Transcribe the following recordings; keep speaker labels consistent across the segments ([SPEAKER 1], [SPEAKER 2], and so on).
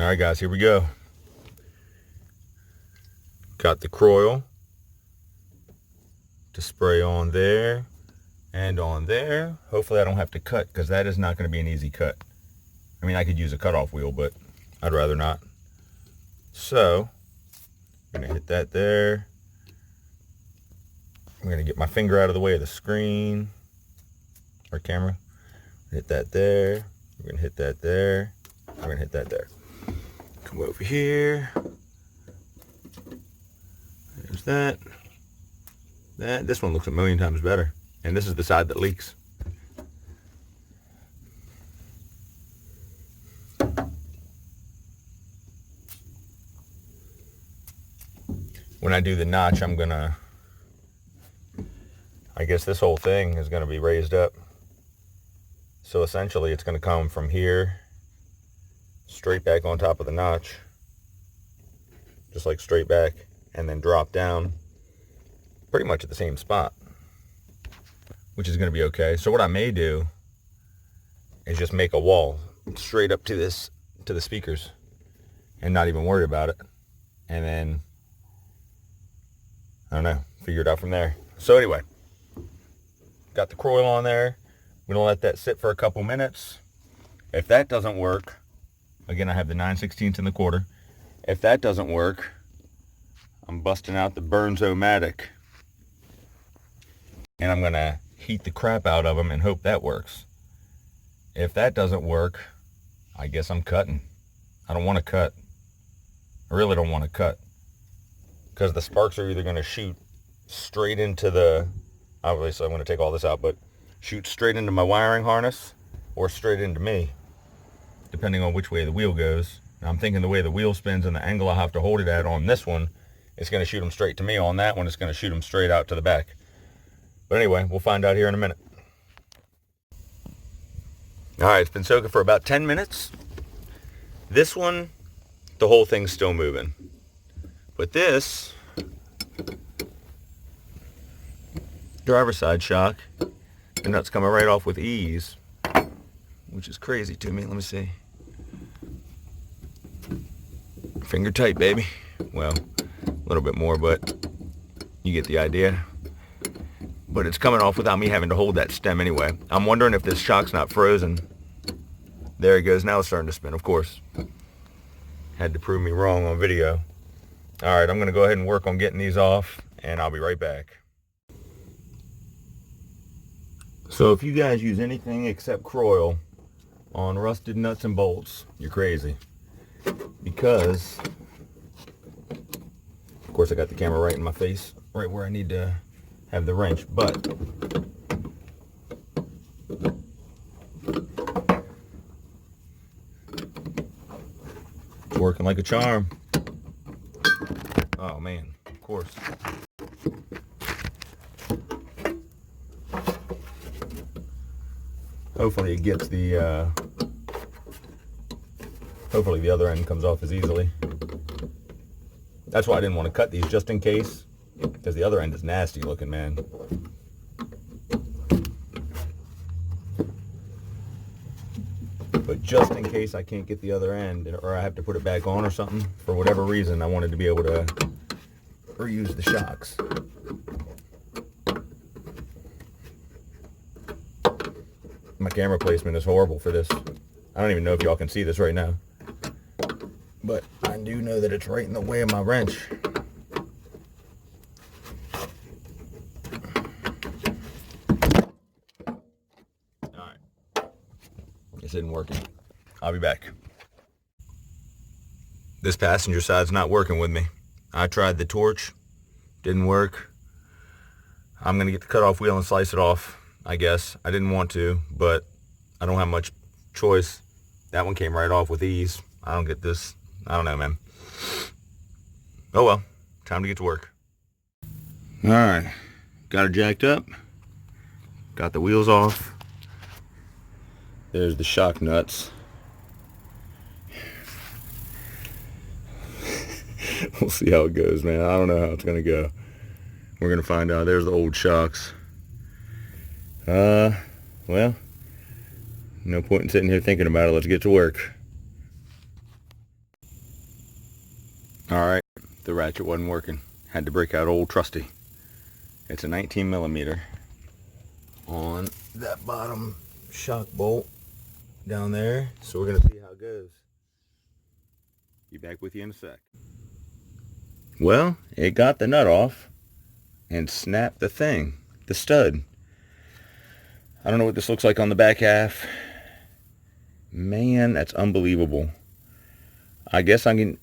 [SPEAKER 1] Alright guys, here we go. Got the Croil to spray on there and on there. Hopefully I don't have to cut, because that is not going to be an easy cut. I mean, I could use a cutoff wheel, but I'd rather not. So, I'm going to hit that there. I'm going to get my finger out of the way of the screen or camera. Hit that there. We're going to hit that there. We're going to hit that there. Come over here. There's that. This one looks a million times better. And this is the side that leaks. When I do the notch, I guess this whole thing is gonna be raised up. So essentially it's gonna come from here straight back on top of the notch, just like straight back, and then drop down pretty much at the same spot, which is going to be okay. So what I may do is just make a wall straight up to the speakers and not even worry about it, and then I don't know, figure it out from there. So anyway, got the Croil on there. We're gonna let that sit for a couple minutes. If that doesn't work, again, I have the 9/16 in the quarter. If that doesn't work, I'm busting out the Burnzo-Matic, and I'm gonna heat the crap out of them and hope that works. If that doesn't work, I guess I'm cutting. I don't want to cut. I really don't want to cut, because the sparks are either going to shoot straight into the, obviously I'm going to take all this out, but shoot straight into my wiring harness or straight into me, depending on which way the wheel goes. Now, I'm thinking the way the wheel spins and the angle I have to hold it at on this one, it's going to shoot them straight to me. On that one, it's going to shoot them straight out to the back. But anyway, we'll find out here in a minute. All right, it's been soaking for about 10 minutes. This one, the whole thing's still moving. But this, driver's side shock, the nut's coming right off with ease, which is crazy to me. Let me see. Finger tight, baby. Well, a little bit more, but you get the idea. But it's coming off without me having to hold that stem anyway. I'm wondering if this shock's not frozen. There it goes. Now it's starting to spin, of course. Had to prove me wrong on video. All right, I'm going to go ahead and work on getting these off, and I'll be right back. So if you guys use anything except Croil on rusted nuts and bolts, you're crazy. Because, of course, I got the camera right in my face, right where I need to have the wrench, but it's working like a charm. Oh man, of course. Hopefully it gets the hopefully the other end comes off as easily. That's why I didn't want to cut these, just in case, because the other end is nasty looking, man. But just in case I can't get the other end, or I have to put it back on or something, for whatever reason, I wanted to be able to reuse the shocks. My camera placement is horrible for this. I don't even know if y'all can see this right now, but I do know that it's right in the way of my wrench. This isn't working. I'll be back. This passenger side's not working with me. I tried the torch, didn't work. I'm gonna get the cutoff wheel and slice it off, I guess. I didn't want to, but I don't have much choice. That one came right off with ease. I don't get this. I don't know, man. Oh well, time to get to work. All right, got it jacked up. Got the wheels off. There's the shock nuts. We'll see how it goes, man. I don't know how it's gonna go. We're gonna find out. There's the old shocks. Well, no point in sitting here thinking about it. Let's get to work. Alright, the ratchet wasn't working. Had to break out old trusty. It's a 19 millimeter on that bottom shock bolt down there. So we're gonna see how it goes. Be back with you in a sec. Well, it got the nut off and snapped the thing, the stud. I don't know what this looks like on the back half. Man, that's unbelievable. I guess I need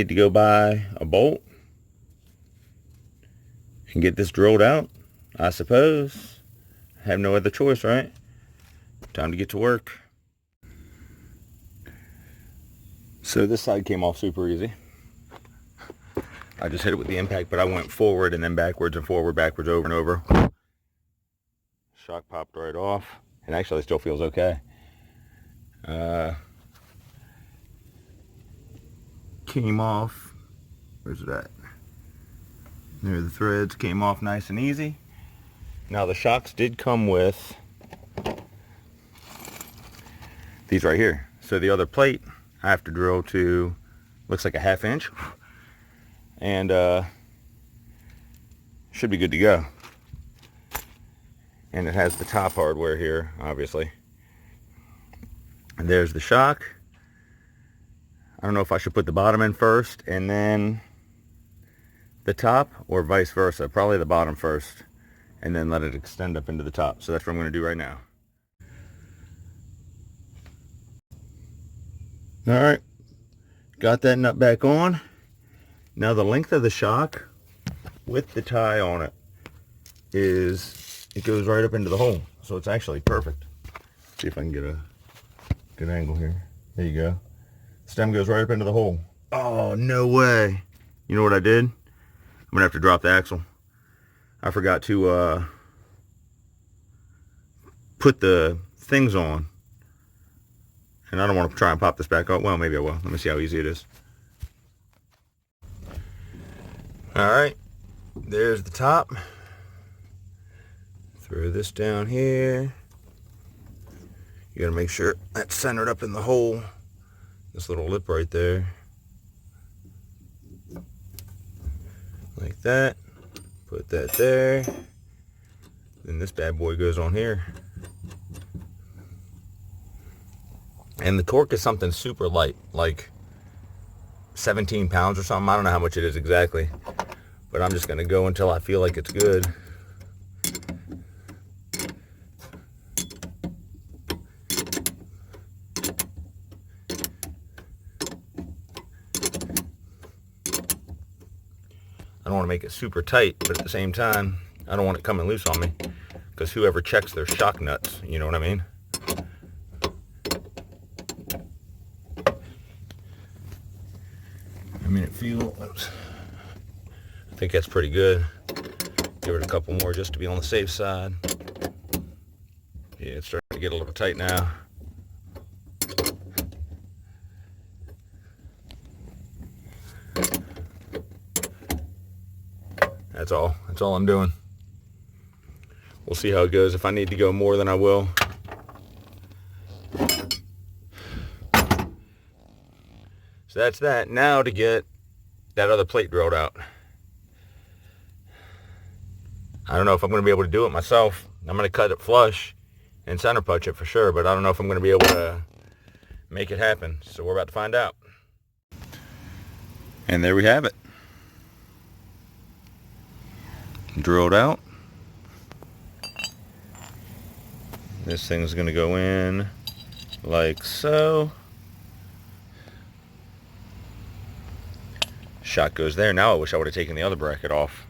[SPEAKER 1] to go buy a bolt and get this drilled out, I suppose. I have no other choice, right? Time to get to work. So this side came off super easy. I just hit it with the impact, but I went forward and then backwards and forward, backwards, over and over. Shock popped right off. It actually still feels okay. Came off. Where's it at? There, the threads came off nice and easy. Now the shocks did come with these right here. So the other plate I have to drill to, looks like a 1/2 inch, and should be good to go. And it has the top hardware here, obviously. And there's the shock. I don't know if I should put the bottom in first and then the top, or vice versa. Probably the bottom first and then let it extend up into the top. So that's what I'm going to do right now. Alright, got that nut back on. Now the length of the shock with the tie on it is, it goes right up into the hole. So it's actually perfect. See if I can get a good angle here. There you go. Stem goes right up into the hole. Oh, no way. You know what I did? I'm gonna have to drop the axle. I forgot to put the things on. And I don't want to try and pop this back up. Well, maybe I will. Let me see how easy it is. Alright. There's the top. Throw this down here. You gotta make sure that's centered up in the hole. This little lip right there. Like that. Put that there. Then this bad boy goes on here. And the torque is something super light, like 17 pounds or something. I don't know how much it is exactly, but I'm just gonna go until I feel like it's good. I don't want to make it super tight, but at the same time, I don't want it coming loose on me, because whoever checks their shock nuts, you know what I mean? I think that's pretty good. Give it a couple more just to be on the safe side. Yeah, it's starting to get a little tight now. That's all I'm doing. We'll see how it goes. If I need to go more, then I will. So that's that. Now to get that other plate drilled out. I don't know if I'm going to be able to do it myself. I'm going to cut it flush and center punch it for sure, but I don't know if I'm going to be able to make it happen. So we're about to find out. And there we have it. Drilled out. This thing's going to go in like so. Shock goes there. Now I wish I would have taken the other bracket off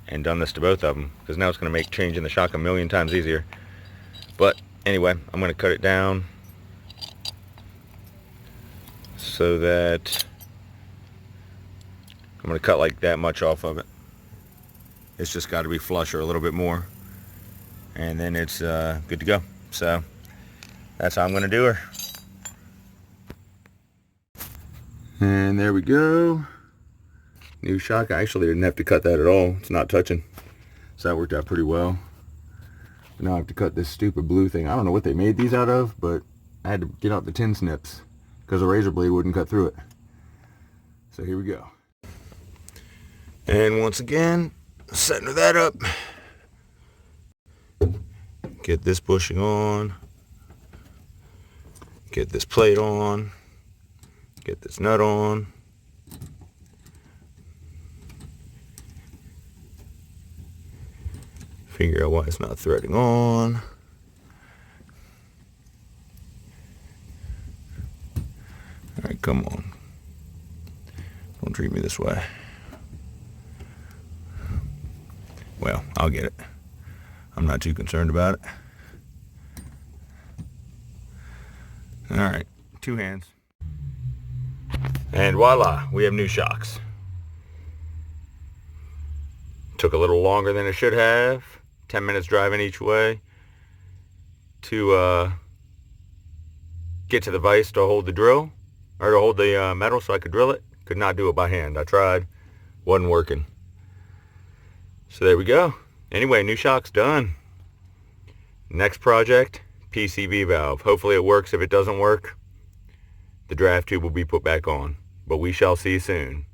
[SPEAKER 1] and done this to both of them, because now it's going to make changing the shock a million times easier. But anyway, I'm going to cut it down so that I'm going to cut like that much off of it. It's just got to be flush or a little bit more, and then it's good to go. So that's how I'm going to do her. And there we go. New shock. I actually didn't have to cut that at all. It's not touching. So that worked out pretty well. But now I have to cut this stupid blue thing. I don't know what they made these out of, but I had to get out the tin snips because the razor blade wouldn't cut through it. So here we go. And once again, center that up. Get this bushing on. Get this plate on. Get this nut on. Figure out why it's not threading on. Alright, come on. Don't treat me this way. Well, I'll get it. I'm not too concerned about it. Alright, 2 hands. And voila, we have new shocks. Took a little longer than it should have. 10 minutes driving each way to get to the vise to hold the drill, or to hold the metal so I could drill it. Could not do it by hand. I tried. Wasn't working. So there we go. Anyway, new shock's done. Next project, PCV valve. Hopefully it works. If it doesn't work, the draft tube will be put back on. But we shall see soon.